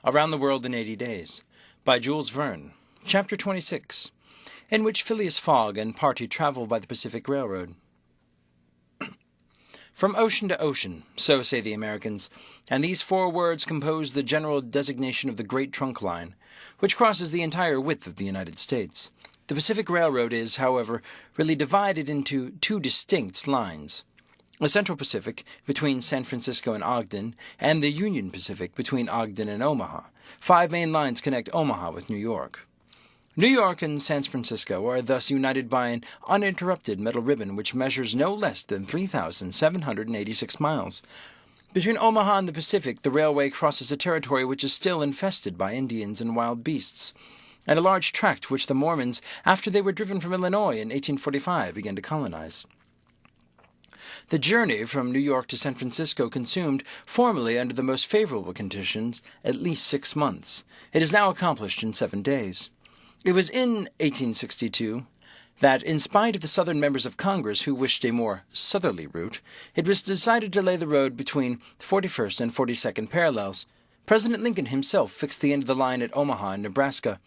Around the World in 80 Days by Jules Verne, Chapter 26, in which Phileas Fogg and party travel by the Pacific Railroad. From ocean to ocean, so say the Americans, and these 4 words compose the general designation of the Great Trunk Line, which crosses the entire width of the United States. The Pacific Railroad is, however, really divided into 2 distinct lines: the Central Pacific, between San Francisco and Ogden, and the Union Pacific, between Ogden and Omaha. 5 main lines connect Omaha with New York. New York and San Francisco are thus united by an uninterrupted metal ribbon which measures no less than 3,786 miles. Between Omaha and the Pacific, the railway crosses a territory which is still infested by Indians and wild beasts, and a large tract which the Mormons, after they were driven from Illinois in 1845, began to colonize. The journey from New York to San Francisco consumed, formerly under the most favorable conditions, at least 6 months. It is now accomplished in 7 days. It was in 1862 that, in spite of the Southern members of Congress who wished a more southerly route, it was decided to lay the road between the 41st and 42nd parallels. President Lincoln himself fixed the end of the line at Omaha in Nebraska.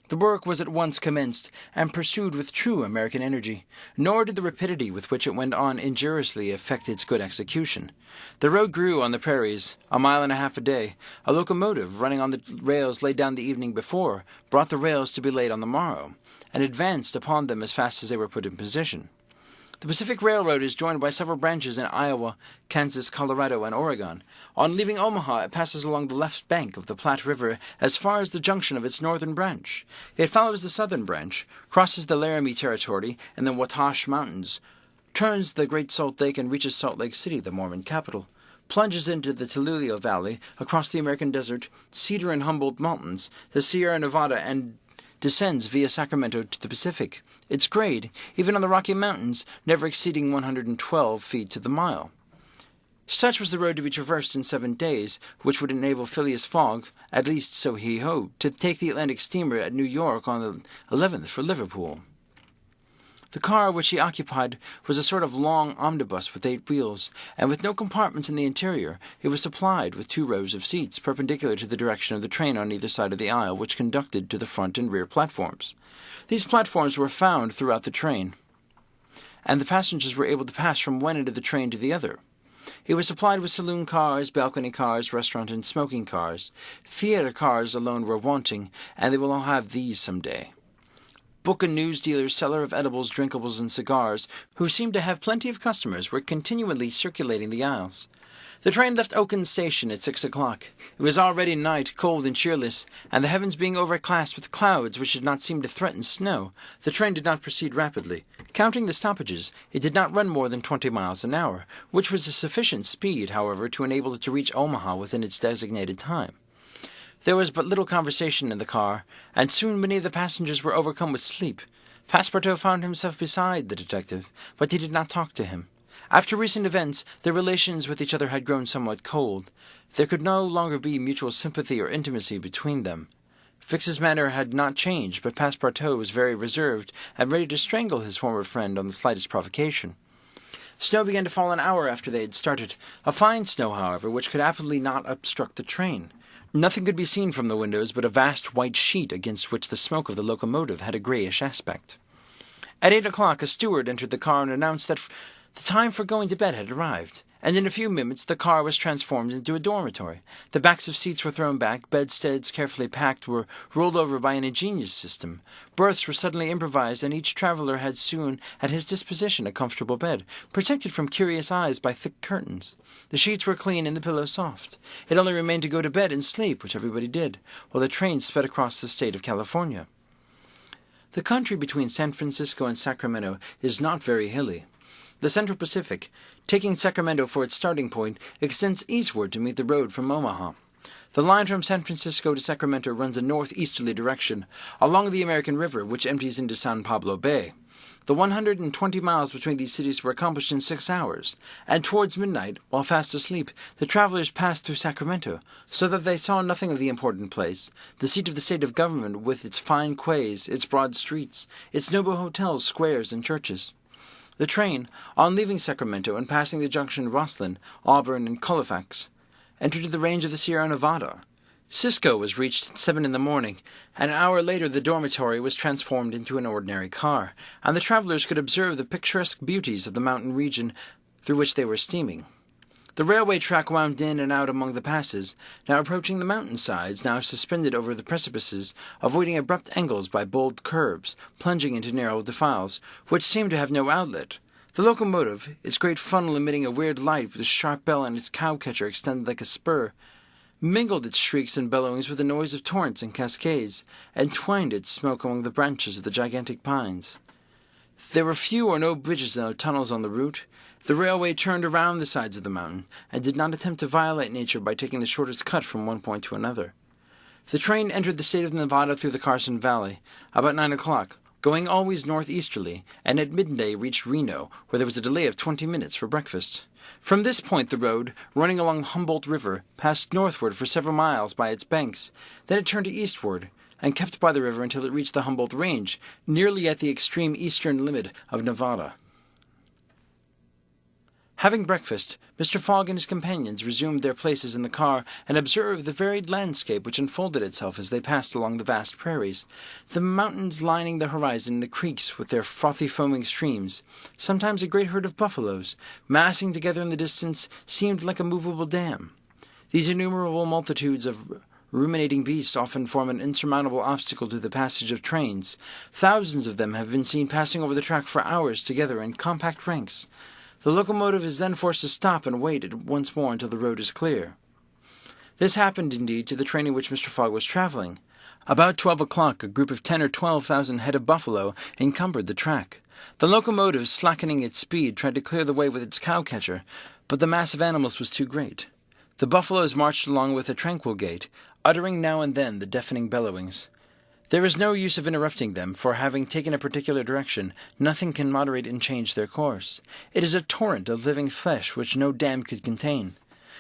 The work was at once commenced and pursued with true American energy, nor did the rapidity with which it went on injuriously affect its good execution. The road grew on the prairies, 1.5 miles a day. A locomotive running on the rails laid down the evening before brought the rails to be laid on the morrow, and advanced upon them as fast as they were put in position. The Pacific Railroad is joined by several branches in Iowa, Kansas, Colorado, and Oregon. On leaving Omaha, it passes along the left bank of the Platte River as far as the junction of its northern branch. It follows the southern branch, crosses the Laramie Territory and the Watash Mountains, turns the Great Salt Lake and reaches Salt Lake City, the Mormon capital, plunges into the Tolueno Valley, across the American desert, Cedar and Humboldt Mountains, the Sierra Nevada, and descends via Sacramento to the Pacific, its grade, even on the Rocky Mountains, never exceeding 112 feet to the mile. Such was the road to be traversed in 7 days, which would enable Phileas Fogg, at least so he hoped, to take the Atlantic steamer at New York on the 11th for Liverpool. The car which he occupied was a sort of long omnibus with 8 wheels, and with no compartments in the interior. It was supplied with 2 rows of seats, perpendicular to the direction of the train on either side of the aisle, which conducted to the front and rear platforms. These platforms were found throughout the train, and the passengers were able to pass from one end of the train to the other. It was supplied with saloon cars, balcony cars, restaurant and smoking cars. Theater cars alone were wanting, and they will all have these some day. Book and news dealers, seller of edibles, drinkables, and cigars, who seemed to have plenty of customers, were continually circulating the aisles. The train left Oakland Station at 6 o'clock. It was already night, cold and cheerless, and the heavens being overcast with clouds which did not seem to threaten snow, the train did not proceed rapidly. Counting the stoppages, it did not run more than 20 miles an hour, which was a sufficient speed, however, to enable it to reach Omaha within its designated time. There was but little conversation in the car, and soon many of the passengers were overcome with sleep. Passepartout found himself beside the detective, but he did not talk to him. After recent events, their relations with each other had grown somewhat cold. There could no longer be mutual sympathy or intimacy between them. Fix's manner had not changed, but Passepartout was very reserved and ready to strangle his former friend on the slightest provocation. Snow began to fall an hour after they had started, a fine snow, however, which could absolutely not obstruct the train. Nothing could be seen from the windows but a vast white sheet against which the smoke of the locomotive had a grayish aspect. At 8 o'clock a steward entered the car and announced that the time for going to bed had arrived, and in a few minutes the car was transformed into a dormitory. The backs of seats were thrown back, bedsteads carefully packed were rolled over by an ingenious system. Berths were suddenly improvised, and each traveler had soon at his disposition a comfortable bed, protected from curious eyes by thick curtains. The sheets were clean and the pillows soft. It only remained to go to bed and sleep, which everybody did, while the train sped across the state of California. The country between San Francisco and Sacramento is not very hilly. The Central Pacific, taking Sacramento for its starting point, extends eastward to meet the road from Omaha. The line from San Francisco to Sacramento runs a northeasterly direction, along the American River, which empties into San Pablo Bay. The 120 miles between these cities were accomplished in 6 hours, and towards midnight, while fast asleep, the travelers passed through Sacramento, so that they saw nothing of the important place, the seat of the state of government with its fine quays, its broad streets, its noble hotels, squares, and churches. The train, on leaving Sacramento and passing the junction of Rosslyn, Auburn, and Colfax, entered the range of the Sierra Nevada. Cisco was reached at 7 in the morning. An hour later the dormitory was transformed into an ordinary car, and the travelers could observe the picturesque beauties of the mountain region through which they were steaming. The railway track wound in and out among the passes, now approaching the mountain sides, now suspended over the precipices, avoiding abrupt angles by bold curves, plunging into narrow defiles, which seemed to have no outlet. The locomotive, its great funnel emitting a weird light with a sharp bell and its cow-catcher extended like a spur, mingled its shrieks and bellowings with the noise of torrents and cascades, and twined its smoke among the branches of the gigantic pines. There were few or no bridges or tunnels on the route. The railway turned around the sides of the mountain, and did not attempt to violate nature by taking the shortest cut from one point to another. The train entered the state of Nevada through the Carson Valley, about 9 o'clock, going always northeasterly, and at midday reached Reno, where there was a delay of 20 minutes for breakfast. From this point the road, running along the Humboldt River, passed northward for several miles by its banks. Then it turned to eastward, and kept by the river until it reached the Humboldt Range, nearly at the extreme eastern limit of Nevada. Having breakfast, Mr. Fogg and his companions resumed their places in the car and observed the varied landscape which unfolded itself as they passed along the vast prairies, the mountains lining the horizon, and the creeks with their frothy foaming streams. Sometimes a great herd of buffaloes, massing together in the distance, seemed like a movable dam. These innumerable multitudes of ruminating beasts often form an insurmountable obstacle to the passage of trains. Thousands of them have been seen passing over the track for hours together in compact ranks. The locomotive is then forced to stop and wait once more until the road is clear. This happened, indeed, to the train in which Mr. Fogg was traveling. About 12 o'clock, a group of 10 or 12,000 head of buffalo encumbered the track. The locomotive, slackening its speed, tried to clear the way with its cow-catcher, but the mass of animals was too great. The buffaloes marched along with a tranquil gait, uttering now and then the deafening bellowings. There is no use of interrupting them, for having taken a particular direction, nothing can moderate and change their course. It is a torrent of living flesh which no dam could contain.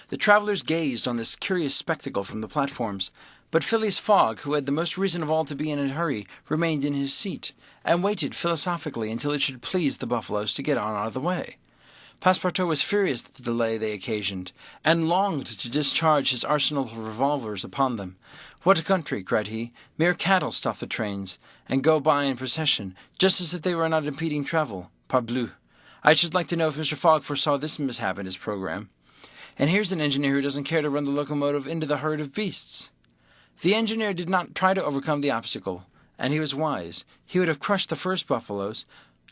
The travelers gazed on this curious spectacle from the platforms, but Phileas Fogg, who had the most reason of all to be in a hurry, remained in his seat, and waited philosophically until it should please the buffaloes to get on out of the way. Passepartout was furious at the delay they occasioned, and longed to discharge his arsenal of revolvers upon them. "What a country!" cried he. "Mere cattle stop the trains, and go by in procession, just as if they were not impeding travel. Parbleu! I should like to know if Mr. Fogg foresaw this mishap in his programme. And here's an engineer who doesn't care to run the locomotive into the herd of beasts." The engineer did not try to overcome the obstacle, and he was wise. He would have crushed the first buffaloes,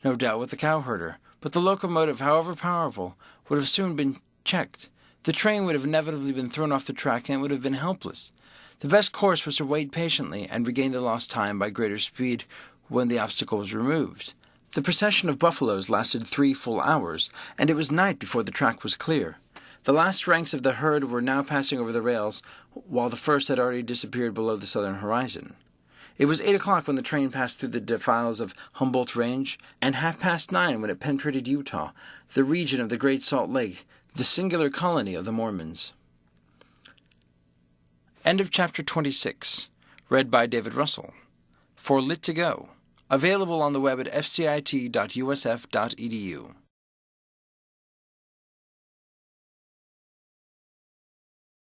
no doubt with the cowherder, but the locomotive, however powerful, would have soon been checked. The train would have inevitably been thrown off the track, and it would have been helpless. The best course was to wait patiently and regain the lost time by greater speed when the obstacle was removed. The procession of buffaloes lasted 3 full hours, and it was night before the track was clear. The last ranks of the herd were now passing over the rails, while the first had already disappeared below the southern horizon. It was 8 o'clock when the train passed through the defiles of Humboldt Range, and 9:30 when it penetrated Utah, the region of the Great Salt Lake, the singular colony of the Mormons. End of Chapter 26. Read by David Russell. For Lit to Go. Available on the web at fcit.usf.edu.